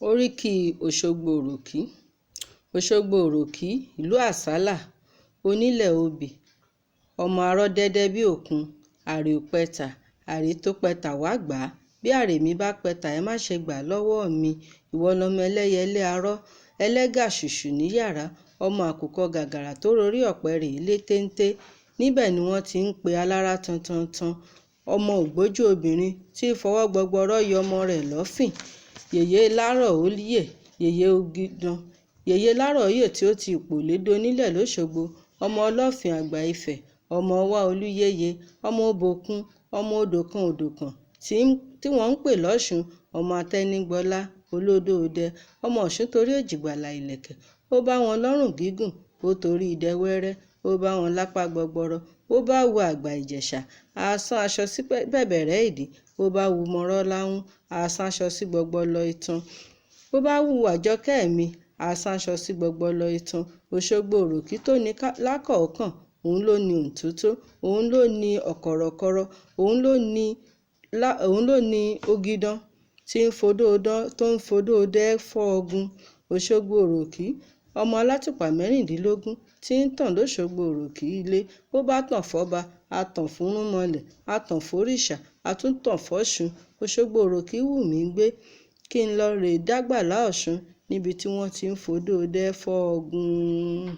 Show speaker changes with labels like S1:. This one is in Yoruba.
S1: Oriki Osogbo Oroki. Osogbo Oroki, ìlú àsálà, onílẹ̀ obì, ọmọ arọ́ dẹ́dẹ́ bí òkun, àrè ò pẹ̀tà, àrè tó pẹ̀tà wá gbà á, bí àrè mi bá pẹ̀tà ẹ má ṣe gbà lọ́wọ́ mi, ìwọ lọmọ ẹlẹ́yẹlé arọ́, ẹlẹ́gà ṣùṣù ní yàrá, ọmọ àkùkọ gàgàrà tó rorí ọ̀pẹ rèé lé téńté, níbẹ̀ ni wọ́n ti ń pe alára tantantan, ọmọ ògbójú obìnrin tí fọwọ́ gbọgbọrọ́ yọ ọmọ rẹ̀ lọ́fìn, yèyé lárọ̀ oyè, yèyé ogidan, yèyé lárọ̀ oyè tí ó ti ipòlédè onílẹ̀ lọ́ṣogbo, ọmọ ọlọ́fin àgbà Ifẹ̀, ọmọ ọwá olúyẹyẹ, ọmọ òbòkun, ọmọ odòkan òdòkan tí wọ́n ń pè lọ́ṣùn, ọmọ atẹ́nígbọlá olódò ọdẹ, ọmọ ọ̀ṣun torí èjìgbàlà ìlẹ̀kẹ̀, ó bá wọn lọ́rùn gígùn, ó torí idẹ wẹ́rẹ́, ó bá wọn lápá gbọgbọrọ, ó bá wu àgbà ìjẹ̀ṣà, àásán aṣọ sí bẹ̀bẹ̀rẹ́ ìdí, ó bá wu mọ́rọ́ láhùn, àásán aṣọ sí gbọgbọlọ itan, ó bá wu àjọkẹ́ mi, àásán aṣọ sí gbọgbọlọ itan, Òṣogbo Òròkì tó ní lákọ̀ọ́kàn, òun ló ní òǹtótó, òun ló ní ọ̀kọ̀rọ̀kọ̀rọ̀, òun ló ní ogidan tó ń fodó dẹ́ fọ́ ọ̀gùn. Òṣogbo Òròkì, ọmọ alátùpà mẹ́rìndínlógún tí ń tàn lọ́ṣogbo Òròkì ilé, ó bá tàn fọ́ba, a tàn fúnrúnmọlẹ̀, a tàn fóríṣà, a tún tàn fọ́ṣun. Òṣogbo Òròkì wù mí gbé, kí n lọ rèé dágbàlá Ọ̀ṣun níbi tí wọ́n ti ń fodó dẹ́ fọ́ ọ̀gùn.